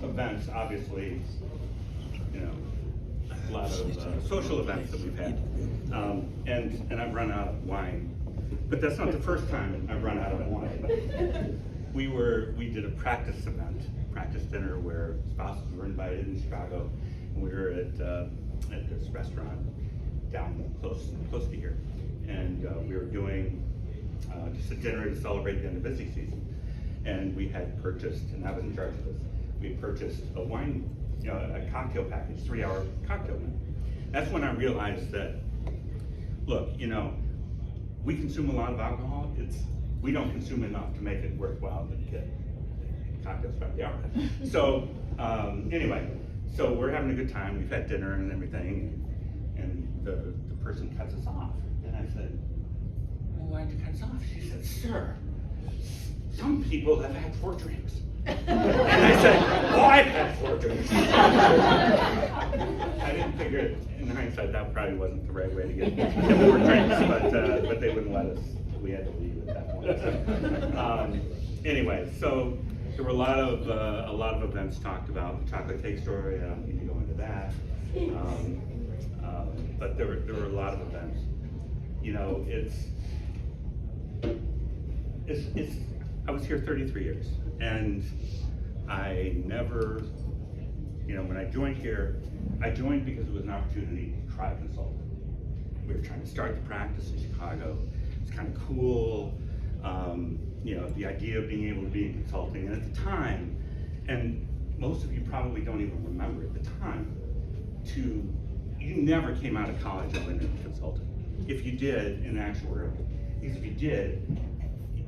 events, obviously, you know, a lot of social events that we've had. And I've run out of wine. But that's not the first time I've run out of wine. We did a practice event, practice dinner, where spouses were invited in Chicago. And we were at this restaurant down close to here. And we were doing just a dinner to celebrate the end of busy season. And we had purchased, and I was in charge of this, we had purchased a wine, a cocktail package, 3-hour cocktail night. That's when I realized that, look, we consume a lot of alcohol. We don't consume enough to make it worthwhile to get cocktails by the hour. So anyway, so we're having a good time. We've had dinner and everything, and the person cuts us off. And I said, well, why did you cut us off? She said, sir, some people have had 4 drinks. And I said, well, I've had 4 drinks. I didn't figure, in hindsight, that probably wasn't the right way to get 4 drinks, but they wouldn't let us. We had to leave at that point. Anyway, so there were a lot of events talked about. The chocolate cake story, I don't need to go into that. But there were a lot of events. I was here 33 years, and I never, when I joined here, I joined because it was an opportunity to try consulting. We were trying to start the practice in Chicago. It's kind of cool, the idea of being able to be in consulting. And at the time, and most of you probably don't even remember at the time, you never came out of college and went into consulting. If you did, in actuarial, because if you did,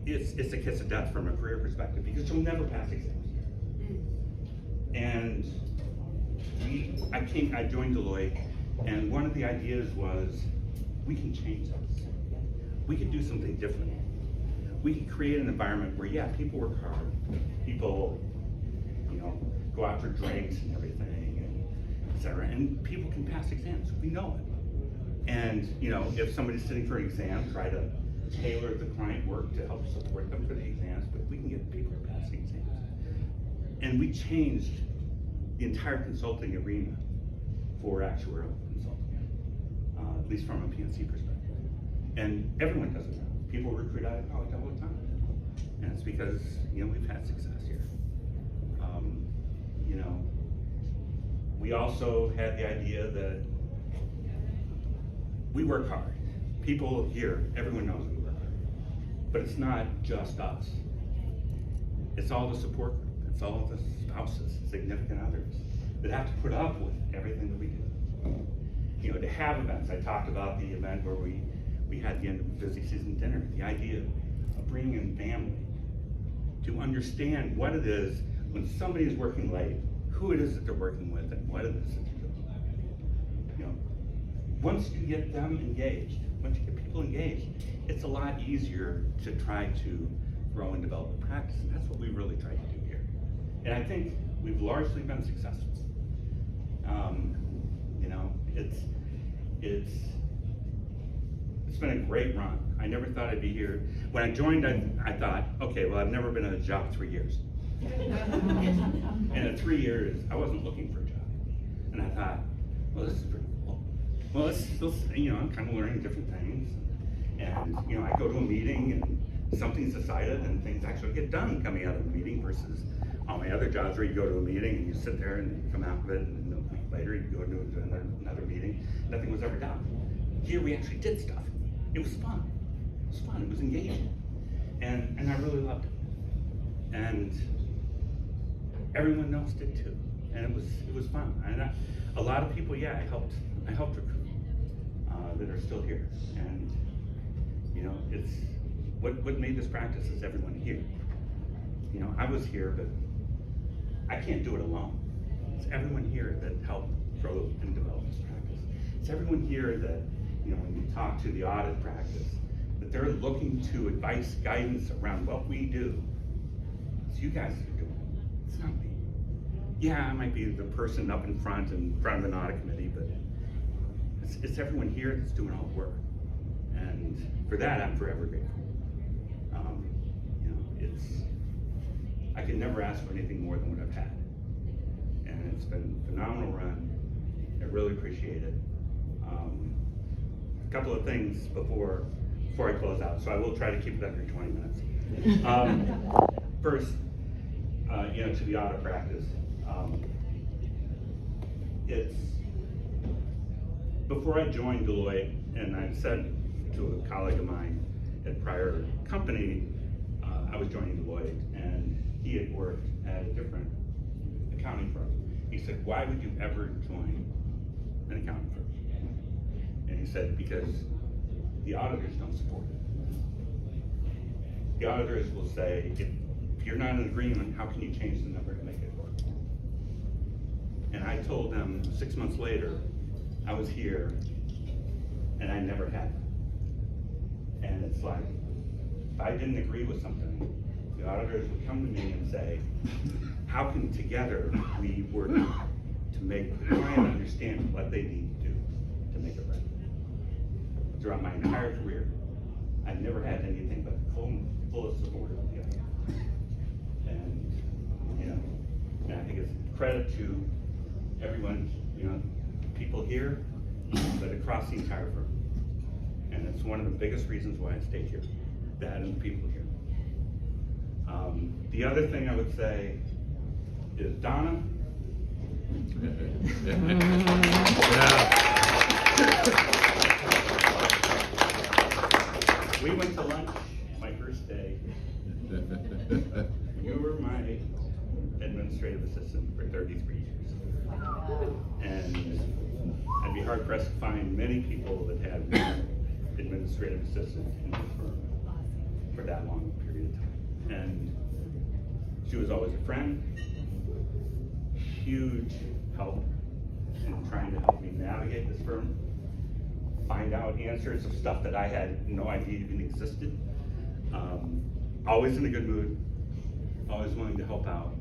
it's a kiss of death from a career perspective, because you'll never pass exams here. And I joined Deloitte, and one of the ideas was, we can change this. We can do something different. We can create an environment where, people work hard, people, go out for drinks and everything, and et cetera, and people can pass exams. We know it. And if somebody's sitting for an exam, try to tailor the client work to help support them for the exams, but we can get people to pass the exams. And we changed the entire consulting arena for actuarial consulting, at least from a PNC perspective. And everyone does it now. People recruit out of college all the time. And it's because, we've had success here. We also had the idea that we work hard. People here, everyone knows we work hard. But it's not just us. It's all the support group. It's all the spouses, significant others that have to put up with everything that we do. To have events. I talked about the event where we had the end of busy season dinner. The idea of bringing in family to understand what it is when somebody is working late, who it is that they're working with, and what it is that they're doing. Once you get them engaged, once you get people engaged, it's a lot easier to try to grow and develop a practice, and that's what we really tried to do here. And I think we've largely been successful. It's been a great run. I never thought I'd be here. When I joined, I thought, okay, well, I've never been in a job 3 years. And at 3 years, I wasn't looking for a job. And I thought, well, this is pretty cool. Well, I'm kind of learning different things. And, I go to a meeting and something's decided and things actually get done coming out of the meeting versus all my other jobs where you go to a meeting and you sit there and you come out of it and a week later you go to another meeting, nothing was ever done. Here we actually did stuff. It was fun. It was engaging. And I really loved it. And everyone else did too. And it was fun. And a lot of people, I helped recruit that are still here. And it's what made this practice is everyone here. I was here, but I can't do it alone. It's everyone here that helped grow and develop this practice. It's everyone here that, when you talk to the audit practice, that they're looking to advice, guidance around what we do. It's you guys that are doing it. It's not me. I might be the person up in front of an audit committee, but it's everyone here that's doing all the work. And for that, I'm forever grateful. I can never ask for anything more than what I've had. it's been a phenomenal run. I really appreciate it. A couple of things before I close out, so I will try to keep it under 20 minutes. First, to the audit practice. It's before I joined Deloitte, and I said to a colleague of mine at prior company, I was joining Deloitte, and he had worked at a different accounting firm. He said, "Why would you ever join an accounting firm?" And he said, "Because the auditors don't support it. The auditors will say, if you're not in agreement, how can you change the number to make it work?" And I told them 6 months later, I was here, and I never had. And it's like, if I didn't agree with something, the auditors would come to me and say, how can together we work to try and understand what they need to do to make it right? Throughout my entire career, I've never had anything but full support of the other. And I think it's credit to everyone, people here, but across the entire firm. And it's one of the biggest reasons why I stayed here, that and the people here. The other thing I would say is Donna. We went to lunch my first day. You were my administrative assistant for 33 years. And I'd be hard pressed to find many people that had been administrative assistant in the firm for that long period of time. And she was always a friend, huge help in trying to help me navigate this firm, find out answers of stuff that I had no idea even existed. Always in a good mood, always willing to help out,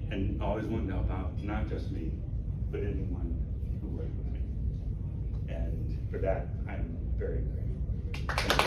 and always willing to help out not just me, but anyone who worked with me. And for that, I'm very grateful.